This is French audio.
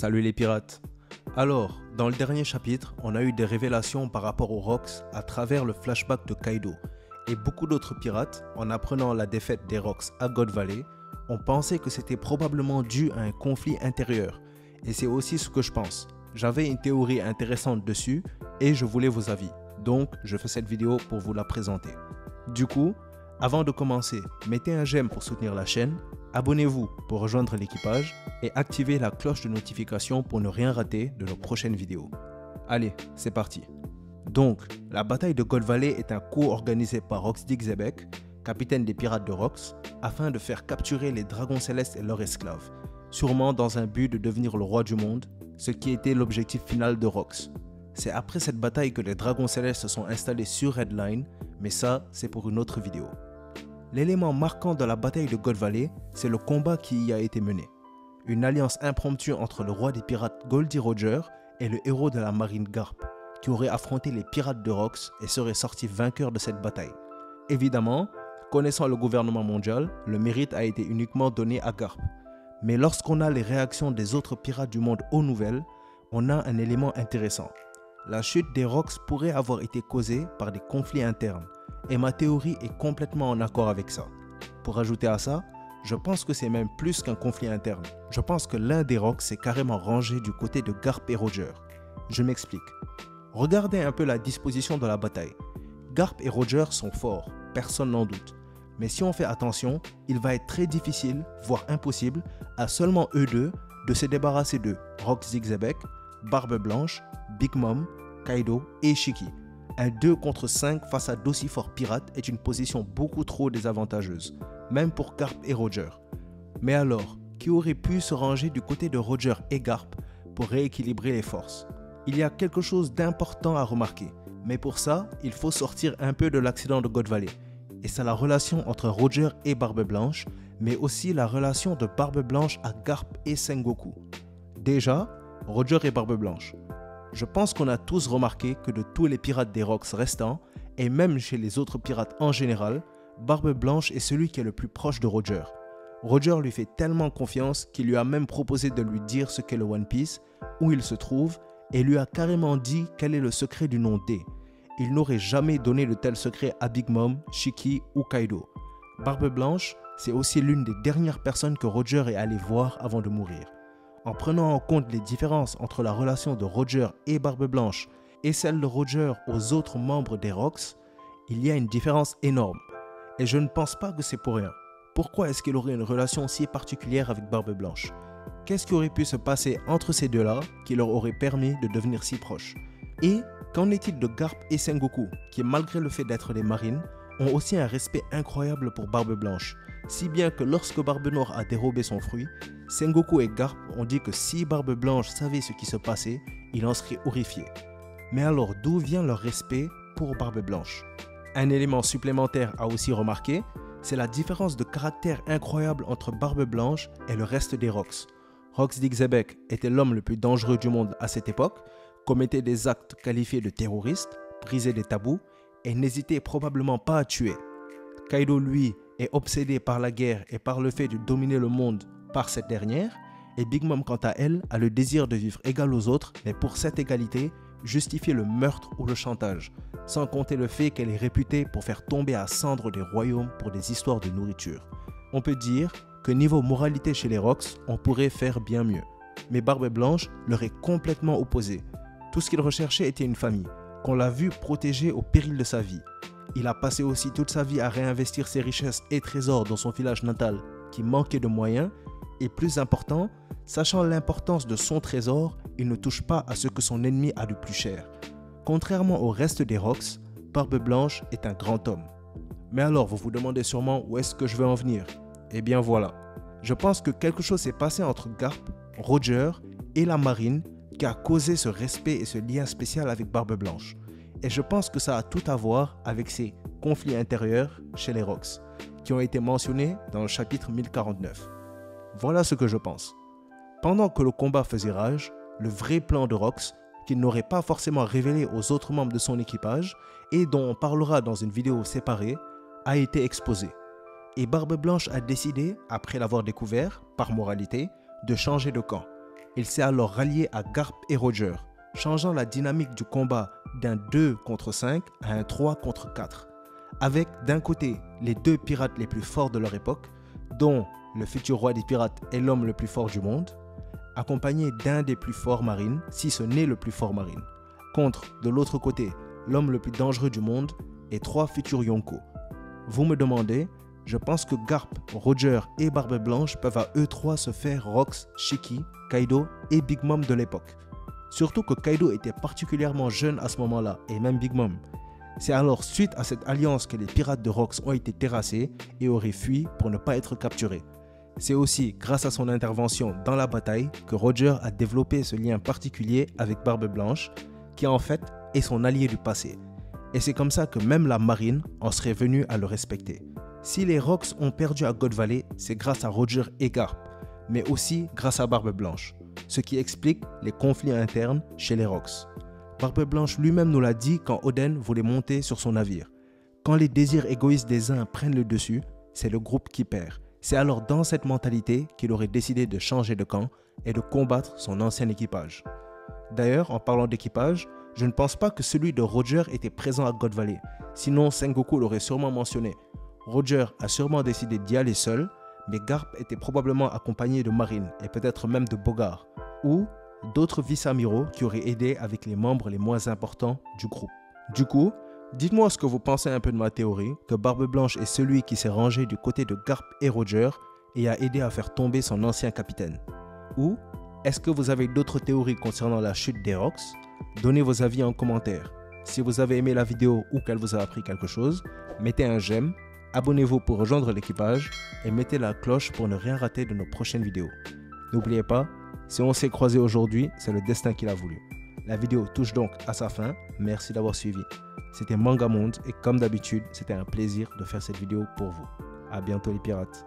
Salut les pirates. Alors, dans le dernier chapitre, on a eu des révélations par rapport aux Rocks à travers le flashback de Kaido. Et beaucoup d'autres pirates, en apprenant la défaite des Rocks à God Valley, ont pensé que c'était probablement dû à un conflit intérieur. Et c'est aussi ce que je pense. J'avais une théorie intéressante dessus et je voulais vos avis. Donc, je fais cette vidéo pour vous la présenter. Du coup, avant de commencer, mettez un j'aime pour soutenir la chaîne, abonnez-vous pour rejoindre l'équipage et activez la cloche de notification pour ne rien rater de nos prochaines vidéos. Allez, c'est parti. Donc, la bataille de God Valley est un coup organisé par Roxdig Xebec, capitaine des pirates de Rocks, afin de faire capturer les dragons célestes et leurs esclaves, sûrement dans un but de devenir le roi du monde, ce qui était l'objectif final de Rocks. C'est après cette bataille que les dragons célestes se sont installés sur Red Line, mais ça, c'est pour une autre vidéo. L'élément marquant de la bataille de God Valley, c'est le combat qui y a été mené. Une alliance impromptue entre le roi des pirates Goldie Roger et le héros de la marine Garp, qui aurait affronté les pirates de Rocks et serait sorti vainqueur de cette bataille. Évidemment, connaissant le gouvernement mondial, le mérite a été uniquement donné à Garp. Mais lorsqu'on a les réactions des autres pirates du monde aux nouvelles, on a un élément intéressant. La chute des Rocks pourrait avoir été causée par des conflits internes, et ma théorie est complètement en accord avec ça. Pour ajouter à ça, je pense que c'est même plus qu'un conflit interne. Je pense que l'un des Rocks s'est carrément rangé du côté de Garp et Roger. Je m'explique. Regardez un peu la disposition de la bataille. Garp et Roger sont forts, personne n'en doute. Mais si on fait attention, il va être très difficile, voire impossible, à seulement eux deux de se débarrasser de Roxdig Xebec, Barbe Blanche, Big Mom, Kaido et Shiki. Un 2 contre 5 face à d'aussi forts pirates est une position beaucoup trop désavantageuse, même pour Garp et Roger. Mais alors, qui aurait pu se ranger du côté de Roger et Garp pour rééquilibrer les forces? Il y a quelque chose d'important à remarquer, mais pour ça, il faut sortir un peu de l'accident de God Valley. Et c'est la relation entre Roger et Barbe Blanche, mais aussi la relation de Barbe Blanche à Garp et Sengoku. Déjà, Roger et Barbe Blanche. Je pense qu'on a tous remarqué que de tous les pirates des Rocks restants, et même chez les autres pirates en général, Barbe Blanche est celui qui est le plus proche de Roger. Roger lui fait tellement confiance qu'il lui a même proposé de lui dire ce qu'est le One Piece, où il se trouve, et lui a carrément dit quel est le secret du nom D. Il n'aurait jamais donné de tel secret à Big Mom, Shiki ou Kaido. Barbe Blanche, c'est aussi l'une des dernières personnes que Roger est allé voir avant de mourir. En prenant en compte les différences entre la relation de Roger et Barbe Blanche et celle de Roger aux autres membres des Rocks, il y a une différence énorme. Et je ne pense pas que c'est pour rien. Pourquoi est-ce qu'il aurait une relation si particulière avec Barbe Blanche? Qu'est-ce qui aurait pu se passer entre ces deux-là qui leur aurait permis de devenir si proches? Et qu'en est-il de Garp et Sengoku, qui malgré le fait d'être des marines, ont aussi un respect incroyable pour Barbe Blanche, si bien que lorsque Barbe Noire a dérobé son fruit, Sengoku et Garp ont dit que si Barbe Blanche savait ce qui se passait, il en serait horrifié. Mais alors d'où vient leur respect pour Barbe Blanche? Un élément supplémentaire à aussi remarquer, c'est la différence de caractère incroyable entre Barbe Blanche et le reste des Rocks. Roxdig Xebec était l'homme le plus dangereux du monde à cette époque, commettait des actes qualifiés de terroristes, brisait des tabous et n'hésitait probablement pas à tuer. Kaido, lui, est obsédé par la guerre et par le fait de dominer le monde par cette dernière, et Big Mom, quant à elle, a le désir de vivre égal aux autres, mais pour cette égalité, justifier le meurtre ou le chantage, sans compter le fait qu'elle est réputée pour faire tomber à cendres des royaumes pour des histoires de nourriture. On peut dire que niveau moralité chez les Rocks, on pourrait faire bien mieux. Mais Barbe Blanche leur est complètement opposée. Tout ce qu'il recherchait était une famille, qu'on l'a vu protéger au péril de sa vie. Il a passé aussi toute sa vie à réinvestir ses richesses et trésors dans son village natal qui manquait de moyens, et plus important, sachant l'importance de son trésor, il ne touche pas à ce que son ennemi a de plus cher. Contrairement au reste des Rocks, Barbe Blanche est un grand homme. Mais alors vous vous demandez sûrement où est-ce que je veux en venir? Eh bien voilà, je pense que quelque chose s'est passé entre Garp, Roger et la marine qui a causé ce respect et ce lien spécial avec Barbe Blanche. Et je pense que ça a tout à voir avec ces conflits intérieurs chez les Rocks, qui ont été mentionnés dans le chapitre 1049. Voilà ce que je pense. Pendant que le combat faisait rage, le vrai plan de Rocks, qu'il n'aurait pas forcément révélé aux autres membres de son équipage et dont on parlera dans une vidéo séparée, a été exposé. Et Barbe Blanche a décidé, après l'avoir découvert, par moralité, de changer de camp. Il s'est alors rallié à Garp et Roger, changeant la dynamique du combat d'un 2 contre 5 à un 3 contre 4, avec d'un côté les deux pirates les plus forts de leur époque, dont le futur roi des pirates est l'homme le plus fort du monde, accompagné d'un des plus forts marines, si ce n'est le plus fort marine, contre, de l'autre côté, l'homme le plus dangereux du monde et 3 futurs Yonko. Vous me demandez, je pense que Garp, Roger et Barbe Blanche peuvent à eux trois se faire Rox, Shiki, Kaido et Big Mom de l'époque. Surtout que Kaido était particulièrement jeune à ce moment-là, et même Big Mom. C'est alors suite à cette alliance que les pirates de Rox ont été terrassés et auraient fui pour ne pas être capturés. C'est aussi grâce à son intervention dans la bataille que Roger a développé ce lien particulier avec Barbe Blanche, qui en fait est son allié du passé. Et c'est comme ça que même la marine en serait venue à le respecter. Si les Rox ont perdu à God Valley, c'est grâce à Roger et Garp, mais aussi grâce à Barbe Blanche, ce qui explique les conflits internes chez les Rox. Barbe Blanche lui-même nous l'a dit quand Oden voulait monter sur son navire. Quand les désirs égoïstes des uns prennent le dessus, c'est le groupe qui perd. C'est alors dans cette mentalité qu'il aurait décidé de changer de camp et de combattre son ancien équipage. D'ailleurs, en parlant d'équipage, je ne pense pas que celui de Roger était présent à God Valley, sinon Sengoku l'aurait sûrement mentionné. Roger a sûrement décidé d'y aller seul, mais Garp était probablement accompagné de Marine et peut-être même de Bogard, ou d'autres vice-amiraux qui auraient aidé avec les membres les moins importants du groupe. Du coup, dites-moi ce que vous pensez un peu de ma théorie, que Barbe Blanche est celui qui s'est rangé du côté de Garp et Roger et a aidé à faire tomber son ancien capitaine. Ou est-ce que vous avez d'autres théories concernant la chute des Rox? Donnez vos avis en commentaire. Si vous avez aimé la vidéo ou qu'elle vous a appris quelque chose, mettez un j'aime, abonnez-vous pour rejoindre l'équipage et mettez la cloche pour ne rien rater de nos prochaines vidéos. N'oubliez pas, si on s'est croisés aujourd'hui, c'est le destin qui l'a voulu. La vidéo touche donc à sa fin, merci d'avoir suivi. C'était Mangamonde et comme d'habitude, c'était un plaisir de faire cette vidéo pour vous. À bientôt les pirates.